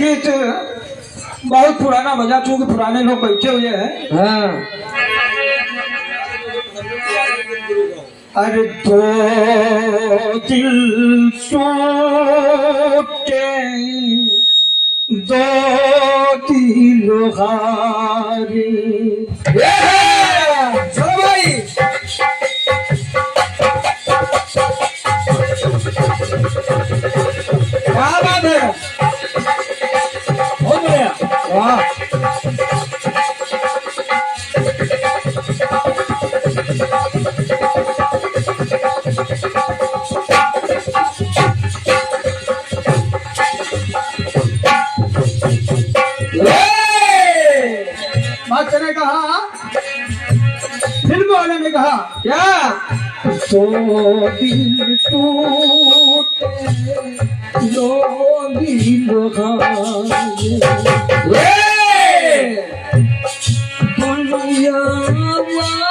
गीत बहुत पुराना बजा, चूंकि पुराने लोग बैठे हुए हैं। हाँ। अरे दो दिल टूटे, दो दिल हारे। चलो भाई, क्या बात है, बहुत बढ़िया, वाह। मास्टर ने कहा, फिल्म वाले ने कहा क्या, दो दिल टूटे, दो दिल हारे। दुनिया वालों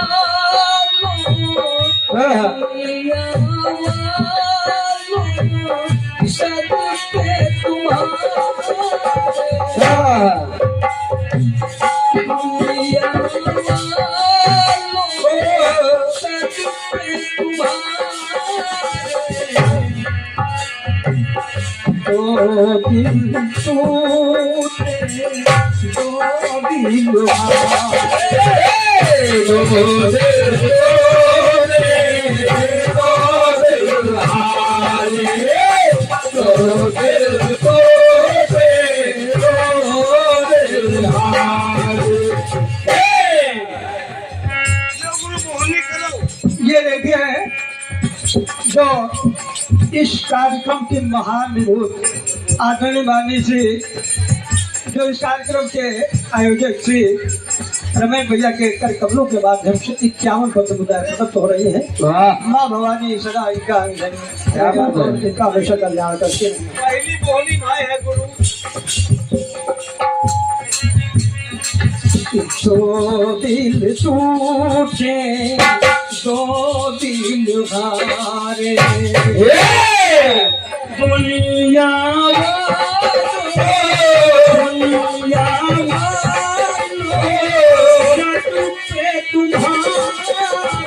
सब पे तुम्हारे, दुनिया वालों सब पे तुम्हारे। दो दिल टूटे, दो दिल हारे, दो दिल टूटे, दो दिल हारे, दो दिल टूटे, दो दिल हारे। ये देखिए जो इस कार्यक्रम के महान विभूत आदरणीय वाणी से, जो इस कार्यक्रम के आयोजक श्री रमेश भैया के कर कमलों के माध्यम से 51 पद मुद्दा प्रदत्त हो रही है। माँ भवानी सदा इनका इनका हमेशा कल्याण करते हैं। पहली बोली भाई है गुरु, दो दिल टूटे, दो दिल हारे। दुनिया दुनिया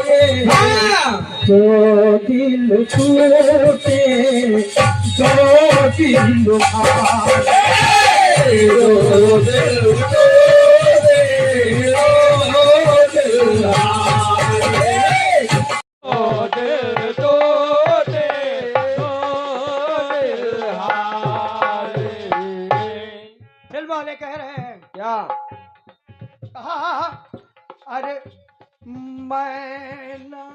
तुम्हारे, दो दिल टूटे, दो दिल हारे, दो दिल टूटे, दो दिल हारे, दो दिल टूटे, दो दिल हारे। फिल्म वाले कह रहे हैं क्या, कहा अरे मैं ना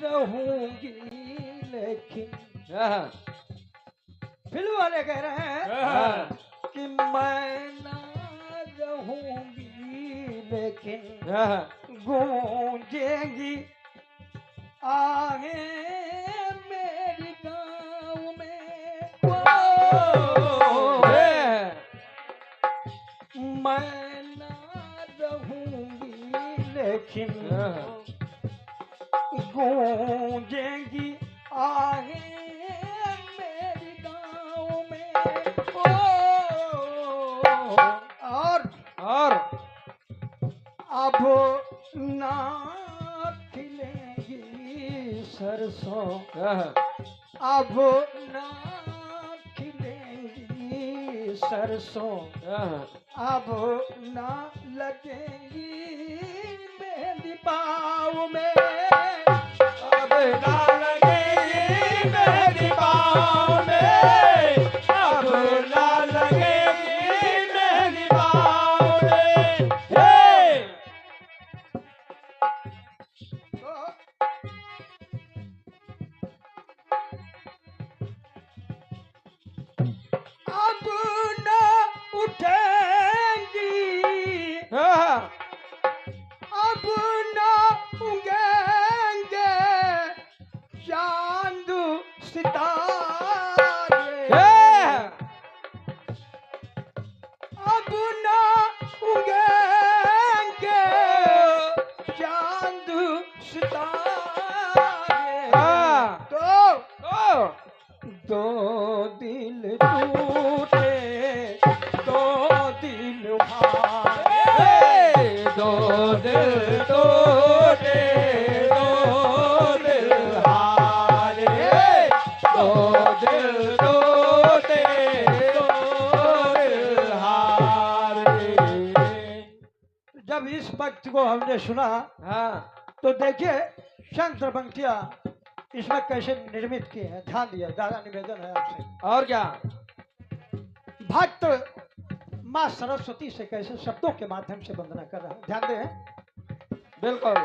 रहूंगी लेकिन, फिल्म वाले कह रहे हैं कि मैं ना रहूंगी लेकिन गूंजेंगी आगे मेरी गाँव में। मैं ना रहूंगी लेकिन गूंजेंगी आगे मेरी गाँव में। और अब ना खिलेंगी सरसों, अब ना खिलेंगी सरसों, अब ना लगेंगी मेहंदी पाँव में, अब ना लगेंगी मेहंदी पाँव में, अब ना लगेंगी मेहंदी पाँव में। अब ना उठेंगी, अब ना उगेंगे चांद सितारे, अब ना उगेंगे चांद सितारे। टूटे दो दिल हारे, दो दिल टूटे दो दिल हारे। जब इस भक्त को हमने सुना हाँ तो देखिए शंकर पंक्तियां इसमें कैसे निर्मित किए हैं, ध्यान दिया। ज्यादा निवेदन है आपसे। और क्या। भक्त माँ सरस्वती से कैसे शब्दों के माध्यम से वंदना कर रहा है, ध्यान दें। बिल्कुल।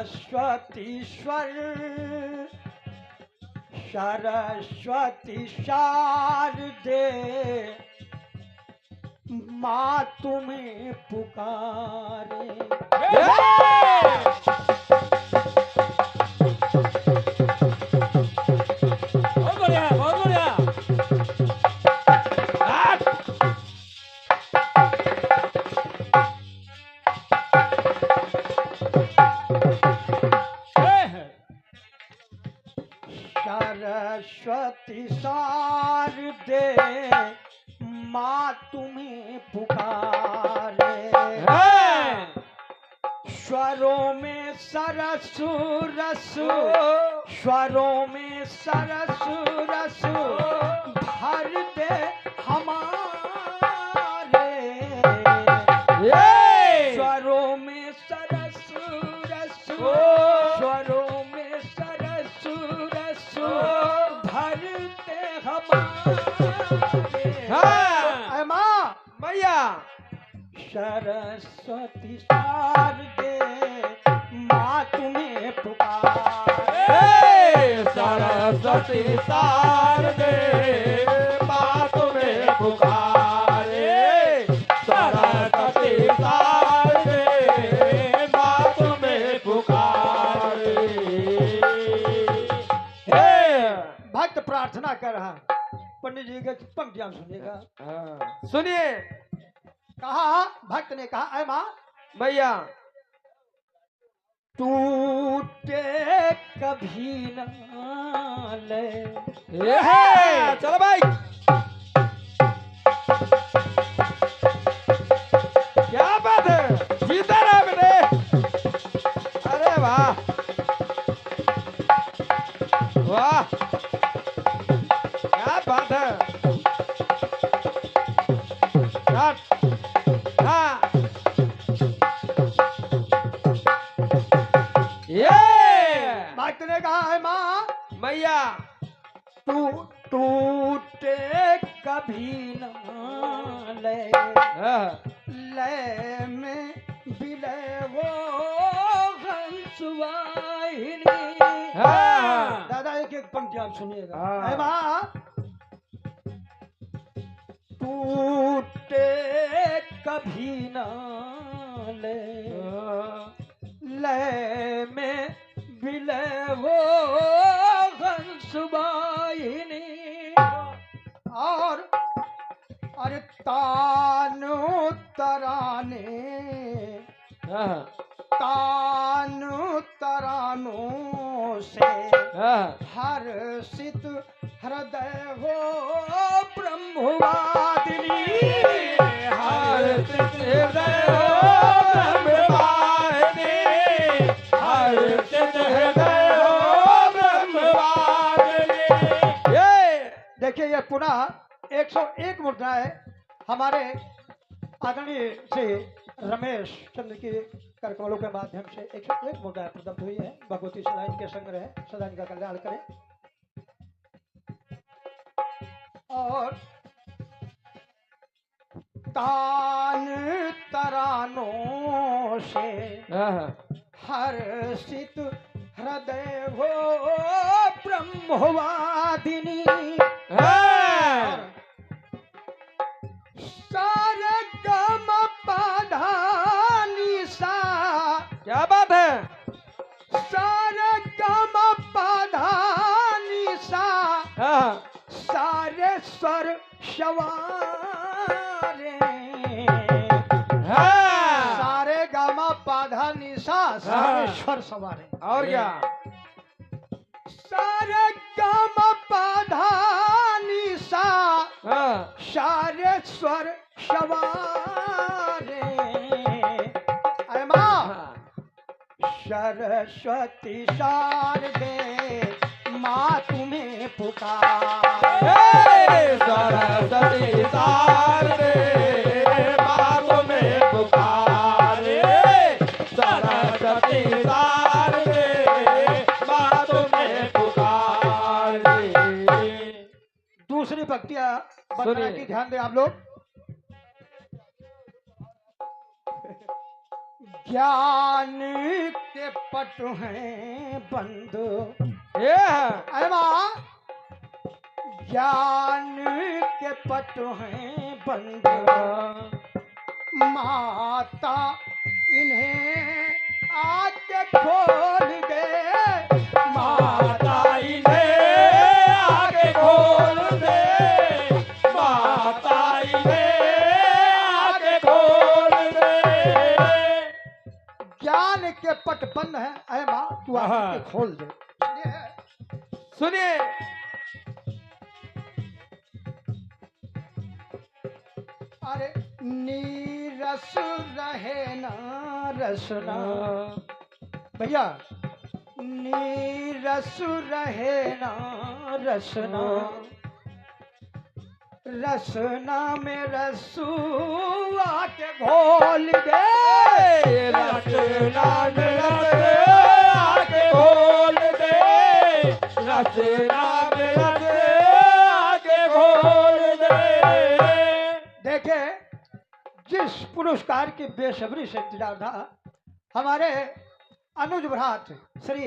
सरस्वतीश्वर सरस्वती शारदे माँ तुम्हें पुकारे। बहुत बढ़िया, बहुत बढ़िया। सरस्वती शारदे माँ तुम्हें पुकारे। स्वरों में सरसु रसु, स्वरों में सरसु रसु भर दे हमारे। स्वरों में सरसु रसु, स्वरों में सरसु रसु भर दे हमारे। ऐ माँ मैया सरस्वती शारदे माँ तुम्हें पुकारे। सरस्वती शारदे माँ तुम्हें पुकारे। सरस्वती शारदे माँ तुम्हें पुकारे। भक्त प्रार्थना कर रहा है। पंडित जी के पंक्तियां सुनिएगा। सुनिए। कहा भक्त ने कहा, ऐ माँ भैया टूटे कभी न ले। चलो भाई। क्या बात है, जीता रहा बेटे। अरे वाह वाह, क्या बात है। हाँ ये भक्त ने कहा, है माँ मैया टूटे कभी न ले। ले में बिले वो हंसवाहिनी। दादा एक एक पंक्ति आप सुनिएगा। है माँ टूटे कभी न ले, ले में बिले वो हंसवाहिनी। और अरे तानु तराने, तानु तरानों से हर्षित हृदय हो ब्रह्मवादिनी। हर्षित हृदय हो ब्रह्मवादिनी। हर्षित हृदय हो ब्रह्मवादिनी। देखिए ये पुनः 101 मुद्राएं हमारे आदरणीय श्री रमेश चंद्र की करकमलों के माध्यम से 101 मुद्राएं प्रदत्त हुई है। भगवती सदा इनके संग रहे, सदा इनका कल्याण करें। और तान तरानों से हर्षित हृदय हो ब्रह्मवादिनी। सारे गम पाधानी सा। क्या बात है। सारे गम पाधानी सा, सारे स्वर शवारे। सारे गामा पाधा निशा सारे स्वर सवारे। और क्या। सारे गामा पाधा निशा सारे स्वर सवारे। सरस्वती शारदे माँ तुम्हें पुकार। सरस्वती शारदे माँ तुम्हें पुकारे। सरस्वती शारदे माँ तुम्हें पुकारे। दूसरी भक्तियां बंदना सुनिए। की ध्यान दें आप लोग। ज्ञान के पट हैं बंद। ये है अरे माँ, ज्ञान के पट हैं बंद। माता इन्हें आके खोल दे। माता इन्हें आगे खोल दे। माता इन्हें आगे खोल दे। ज्ञान के पट बंद है। अरे माँ तू आके हाँ। खोल दे। सुनिए। अरे नीरस रहे ना रसना। भैया नीरस रहे ना रसना। रसना में रसू आके घोल दे। रचना में रस आगे खोल दे। रचना में रस आगे खोल दे। देखे जिस पुरस्कार की बेसब्री से इंतजार था, हमारे अनुज भ्रात श्री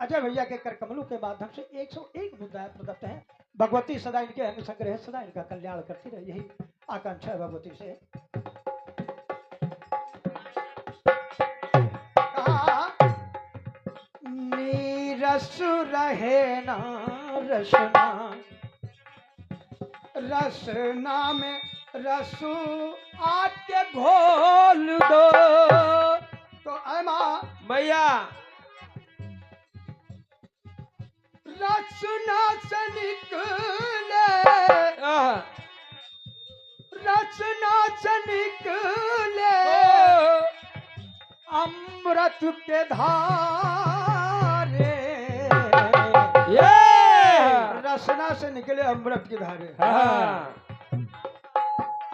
अजय भैया के कर कमलों के माध्यम से 101 मुद्राएं प्रदत्त हैं। भगवती सदा इनके अंग संग रहे, सदा इनका कल्याण करती रहे, यही आकांक्षा है भगवती से। कहा नीरस रहे ना रसना। रसना में रसू आके घोल दो। तो अमा भैया रसना से निकले। रसना से निकले अमृत के धारे। ये रसना से निकले अमृत की धारे। हाँ।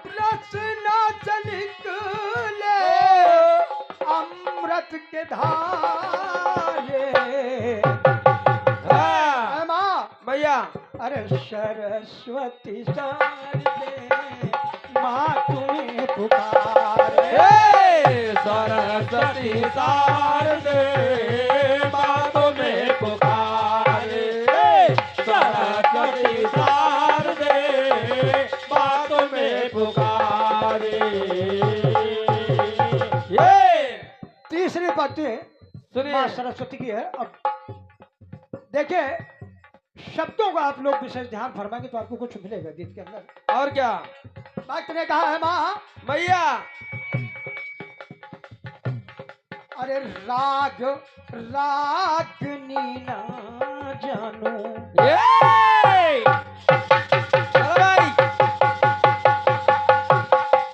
रसना से निकले अमृत के धारे। हाँ। माँ भैया अरे सरस्वती शारदे माँ तुम्हें पुकारे। सरस्वती शारदे माँ तुम्हें पुकारे। सरस्वती शारदे माँ तुम्हें पुकारे। ये तीसरी पद्य सुनिए। माँ सरस्वती की है। अब देखिए शब्दों का आप लोग विशेष ध्यान फरमाएंगे तो आपको कुछ मिलेगा गीत के अंदर। और क्या भक्त ने कहा है माँ भैया। अरे राग रागनी ना जानू। ये चलो भाई।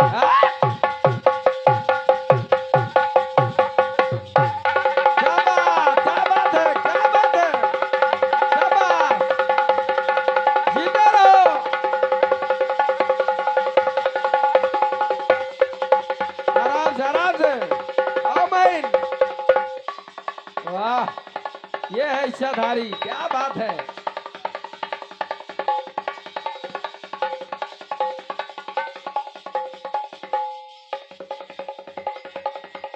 हाँ? क्या बात है, क्या बात है, शाबाश। जीते रहो। आराम से आओ मैन। वाह ये है इच्छाधारी, क्या बात है।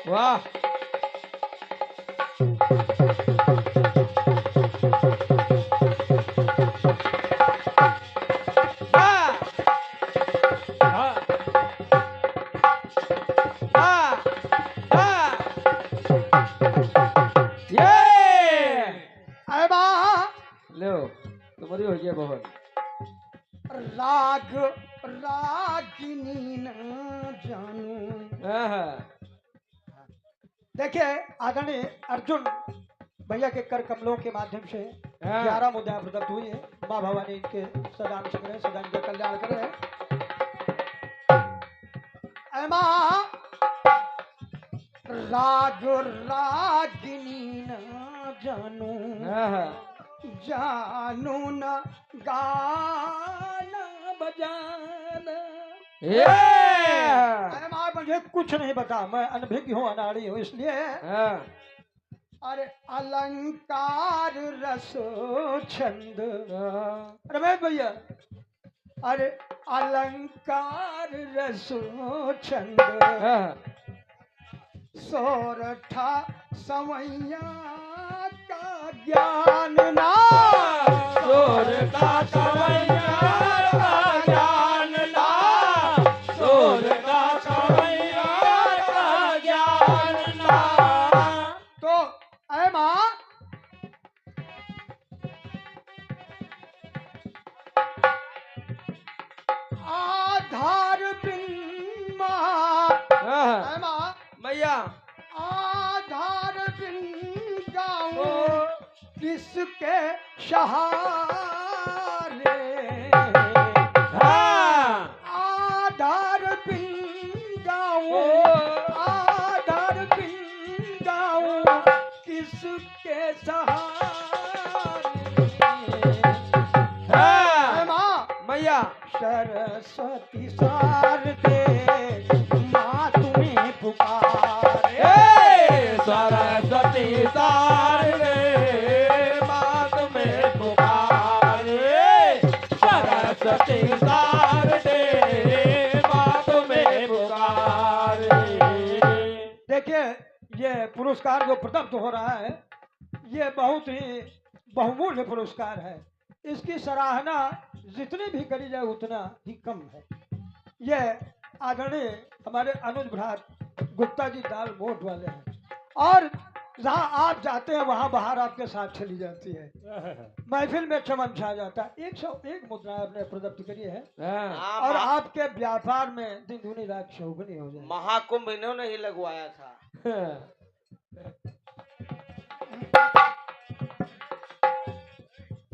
वाह हाँ हाँ हाँ हाँ ये अरे माँ लो तुम्हारी हो गया बहुत। राग रागिनी ना जानू। हाँ देखिए आदरणीय अर्जुन भैया के कर कमलों के माध्यम से हाँ। 11 मुद्राएं प्रदत्त हुई है। माँ भवानी इनके सदा अनुसंग रहे, सदा इनका कल्याण कर रहे। अरे माँ राग रागिनी न जानू, जानू न गाना बजाना। अरे माँ मुझे कुछ नहीं बता, मैं अनभिज्ञ हूँ, अनाड़ी हूँ, इसलिए अरे अलंकार रस छंद। रमेश भैया, अरे अलंकार रस छंद सोरठा समैया का ज्ञान ना, सोरठा समैया का ज्ञान ना, सोरठा समैया का ज्ञान ना। तो ऐ माँ आधार बिन माँ, ऐ माँ मैया आधार बिन गाऊं किसके सहारे। आधार बिन गाऊं, आधार बिन गाऊं किसके सहारे। माँ मैया सरस्वती शारदे माँ तुम्हें पुकारे। सरस्वती शारदे माँ तुम्हें पुकारे, सरस्वती शारदे माँ तुम्हें पुकारे। देखिए ये पुरस्कार जो प्रदत्त हो रहा है, ये बहुत ही बहुमूल्य पुरस्कार है। इसकी सराहना जितनी भी करी जाए उतना ही कम है। ये आदरणीय हमारे अनुज भ्रात गुप्ता जी दाल मोट वाले हैं, और जहाँ आप जाते हैं वहाँ बाहर आपके साथ चली जाती है, महफिल में चमन छा जाता है। 101 मुद्रा आपने प्रदत्त करी है, और आपके व्यापार में दिन दूनी रात चौगुनी हो जाए। महाकुंभ इन्होंने ही लगवाया था।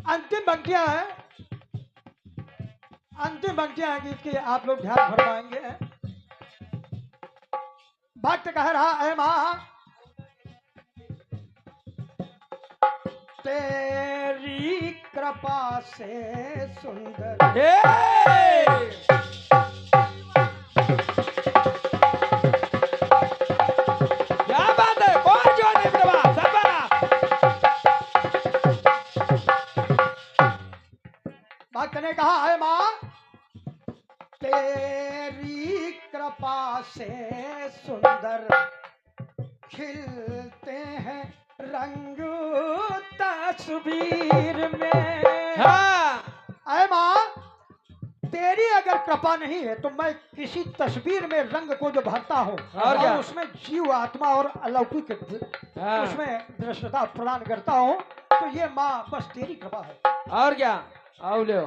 अंतिम पंक्तियां हैं, अंतिम पंक्तियां हैं गीत की, आप लोग ध्यान फरमाएंगे। भक्त कह रहा है माँ तेरी कृपा से सुंदर, क्या बात है, कौन जो नहीं प्रभा सबरा। भक्त ने कहा है माँ तेरी कृपा से सुंदर खिलते हैं रंग तस्वीर में। ऐ माँ तेरी अगर कृपा नहीं है तो मैं किसी तस्वीर में रंग को जो भरता हूँ और क्या? उसमें जीव आत्मा और अलौकिक उसमें दृश्यता प्रदान करता हूँ, तो ये माँ बस तेरी कृपा है। और क्या, आओ ले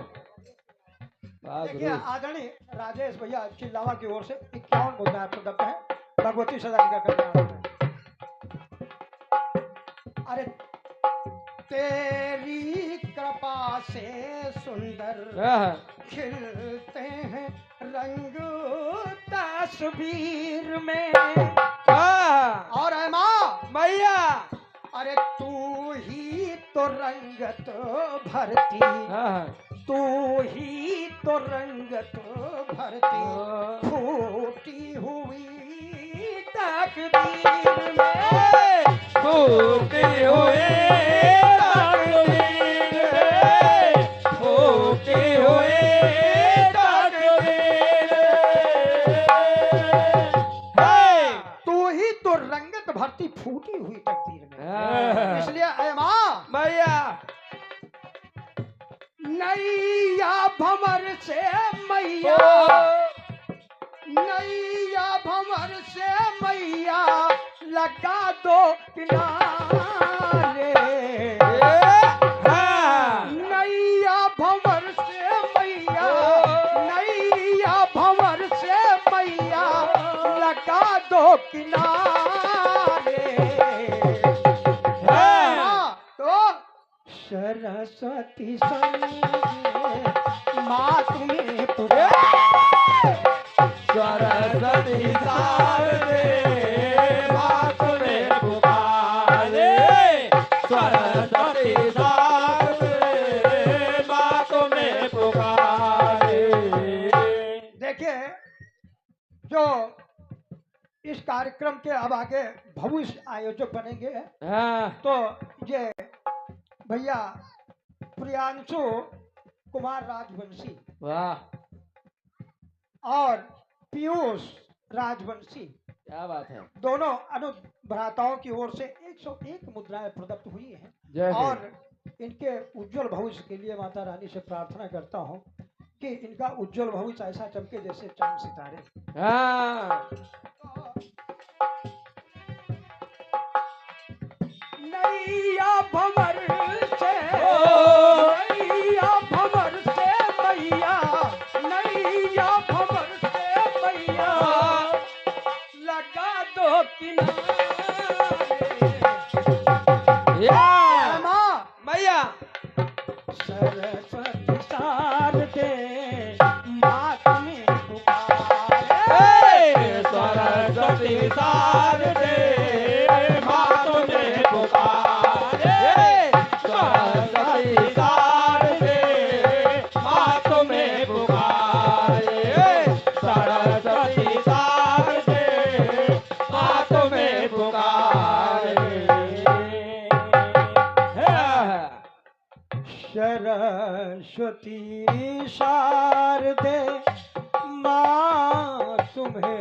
देखिए आदरणीय राजेश भैया चिल्लावा की ओर से 51 मुद्दा प्रदत्त है भगवती सदा का कल्याण में। अरे तेरी कृपा से सुंदर खिलते हैं रंग तस्वीर में। और है माँ मैया, अरे तू ही तो रंगत भरती, तू ही तो रंगत भरती फूटी हुई तकदीर में, फूटी हुई तकदीर में, फूटी हुई तकदीर में। तू ही तो रंगत भरती फूटी हुई तकदीर में। इसलिए ऐ माँ मैया नैया भंवर से मैया, नैया भंवर से मैया लगा दो किनारे। नैया भंवर से मैया, नैया भंवर से मैया लगा दो किनारे। तो सरस्वती माँ तुम्हें सरस्वती शारदे माँ कार्यक्रम के अब आगे भविष्य आयोजक बनेंगे। हाँ तो ये भैया प्रियांशु कुमार राजवंशी वाह और पीयूष राजवंशी, क्या बात है। दोनों अनुभ्राताओं की ओर से 101 मुद्राएं प्रदत्त हुई हैं। जय हिंद। और इनके उज्जवल भविष्य के लिए माता रानी से प्रार्थना करता हूँ कि इनका उज्जवल भविष्य ऐसा चमके जैसे चांद सितारे। हाँ नैया भंवर से नैया भंवर से मैया, नैया भंवर से मैया लगा दो किनारे। या माँ मैया सरस्वती शारदे माँ तुम्हें पुकारे। सरस्वती शारदे माँ तुम्हें पुकारे। सरस्वती शारदे माँ तुम्हें पुकारे। सरस्वती शारदे माँ तुम्हें पुकारे। सरस्वती शारदे माँ तुम्हें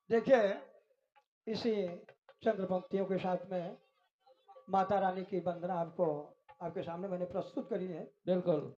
देखिए, इसी चंद्र पंक्तियों के साथ में माता रानी की वंदना आपको आपके सामने मैंने प्रस्तुत करी है। बिल्कुल।